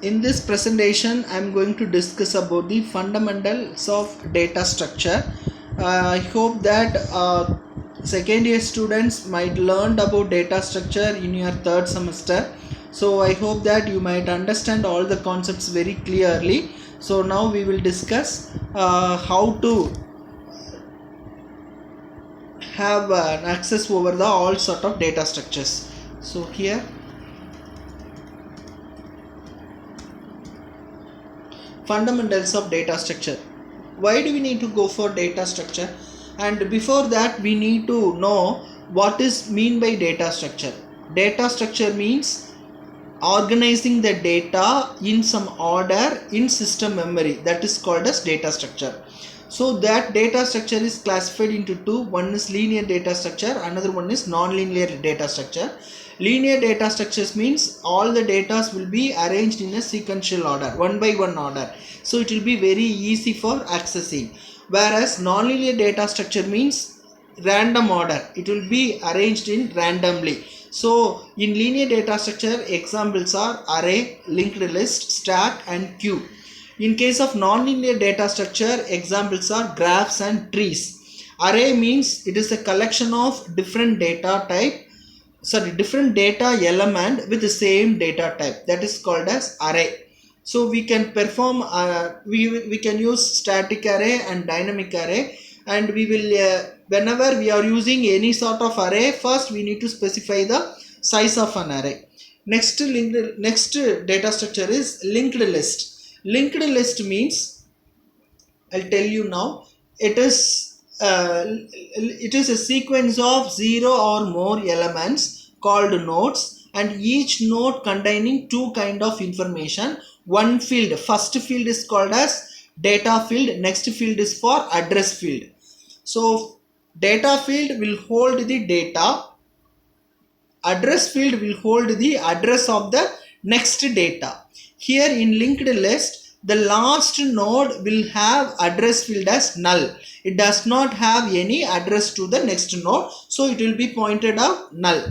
In this presentation, I am going to discuss about the fundamentals of data structure. I hope that second year students might learn about data structure in your third semester. So I hope that you might understand all the concepts very clearly. So now we will discuss how to have an access over the all sort of data structures. So here, fundamentals of data structure. Why do we need to go for data structure? And before that, we need to know what is mean by data structure. Data structure means organizing the data in some order in system memory, that is called as data structure. So that data structure is classified into two. One is linear data structure, another one is non-linear data structure. Linear data structures means all the data will be arranged in a sequential order, one by one order. So it will be very easy for accessing. Whereas non-linear data structure means random order. It will be arranged in randomly. So in linear data structure, examples are array, linked list, stack and queue. In case of non-linear data structure, examples are graphs and trees. Array means it is a collection of different data element with the same data type, that is called as array. So we can perform we can use static array and dynamic array, and we will whenever we are using any sort of array, first we need to specify the size of an array. Next data structure is linked list. Linked list means, I'll tell you now, it is a sequence of 0 or more elements called nodes, and each node containing two kind of information. One field, first field is called as data field, next field is for address field. So data field will hold the data, address field will hold the address of the next data. Here in linked list, the last node will have address field as null. It does not have any address to the next node, so it will be pointed out null.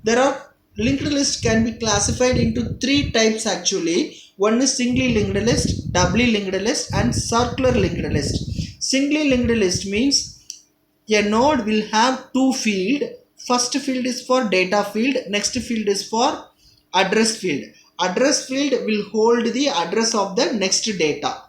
There are linked list can be classified into three types actually. One is singly linked list, doubly linked list and circular linked list. Singly linked list means a node will have two fields. First field is for data field, next field is for address field. Address field will hold the address of the next data.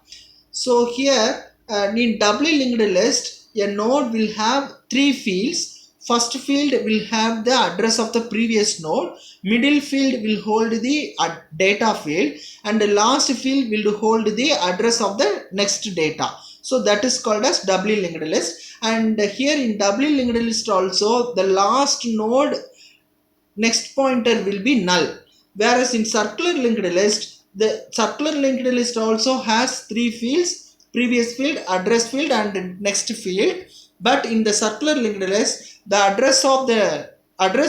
So here in doubly linked list, a node will have three fields. First field will have the address of the previous node, middle field will hold the data field, and the last field will hold the address of the next data. So that is called as doubly linked list. And here in doubly linked list also, the last node next pointer will be null. Whereas in circular linked list, the circular linked list also has three fields: previous field, address field and next field. But in the circular linked list, the address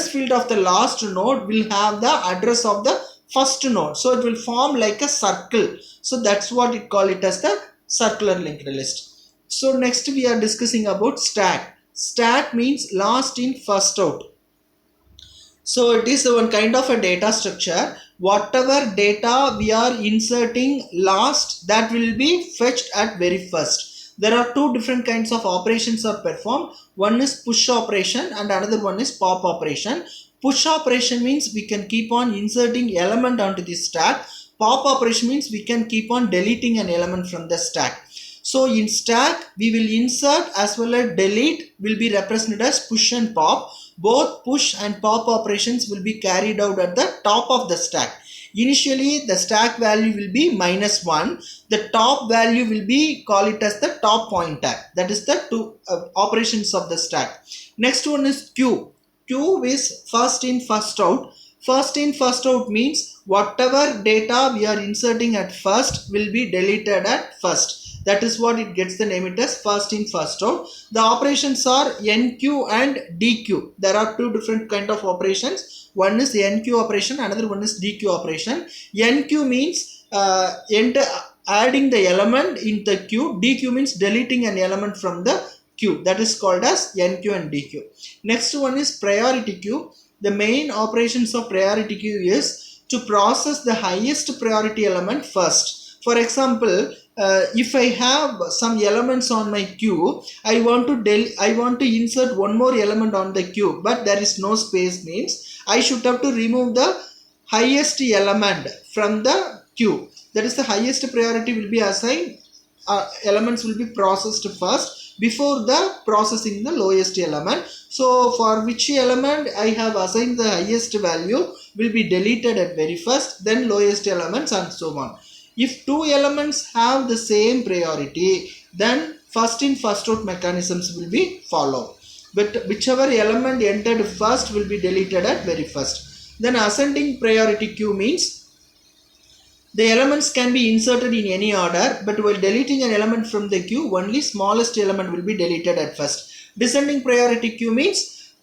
field of the last node will have the address of the first node. So it will form like a circle. So that's what it call it as the circular linked list. So next we are discussing about stack. Stack means last in first out. So it is one kind of a data structure. Whatever data we are inserting last, that will be fetched at very first. There are two different kinds of operations are performed. One is push operation and another one is pop operation. Push operation means we can keep on inserting element onto the stack. Pop operation means we can keep on deleting an element from the stack. So in stack, we will insert as well as delete will be represented as push and pop. Both push and pop operations will be carried out at the top of the stack. Initially, the stack value will be -1. The top value will be, call it as the top pointer. That is the two operations of the stack. Next one is queue. Queue is first in, first out. First in, first out means whatever data we are inserting at first will be deleted at first. That is what it gets the name it as first in, first out. The operations are NQ and DQ. There are two different kind of operations. One is NQ operation, another one is DQ operation. NQ means adding the element in the queue. DQ means deleting an element from the queue. That is called as NQ and DQ. Next one is priority queue. The main operations of priority queue is to process the highest priority element first. For example, if I have some elements on my queue, I want to insert one more element on the queue, but there is no space, means I should have to remove the highest element from the queue. That is, the highest priority will be assigned, elements will be processed first before the processing the lowest element. So for which element I have assigned the highest value will be deleted at very first, then lowest elements, and so on. If two elements have the same priority, then first in first out mechanisms will be followed, but whichever element entered first will be deleted at very first. Then ascending priority queue means the elements can be inserted in any order, but while deleting an element from the queue, only smallest element will be deleted at first. Descending priority queue means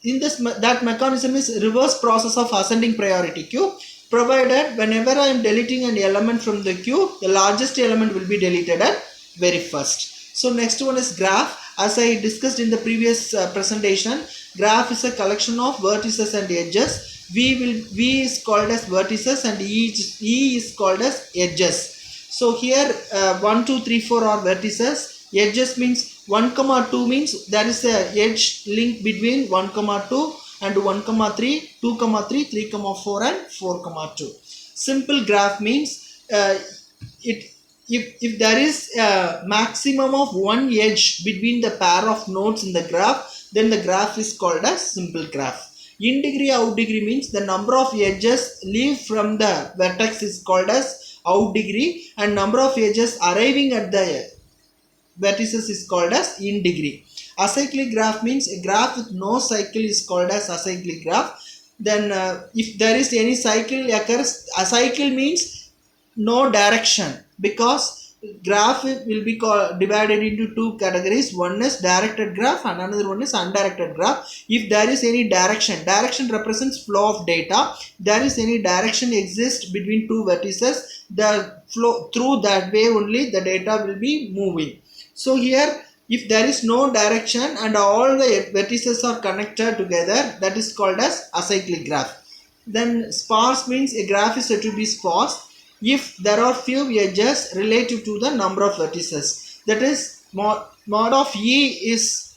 in this that mechanism is reverse process of ascending priority queue, provided whenever I am deleting an element from the queue, the largest element will be deleted at very first. So next one is graph. As I discussed in the previous presentation, graph is a collection of vertices and edges. V is called as vertices and E is called as edges. So here 1, 2, 3, 4 are vertices. Edges means 1, 2 means there is a edge link between 1, 2 and 1, 3, 2, 3, 3, 4 and 4, 2. Simple graph means if there is a maximum of one edge between the pair of nodes in the graph, then the graph is called as simple graph. In degree, out degree means the number of edges leave from the vertex is called as out degree, and number of edges arriving at the vertices is called as in degree. Acyclic graph means a graph with no cycle is called as acyclic graph. Then if there is any cycle occurs, a cycle means no direction, because graph will be divided into two categories. One is directed graph and another one is undirected graph. If there is any direction represents flow of data. There is any direction exists between two vertices, the flow through that way only the data will be moving. So here, if there is no direction and all the vertices are connected together, that is called as acyclic graph. Then sparse means a graph is said to be sparse if there are few edges relative to the number of vertices. That is, mod of E is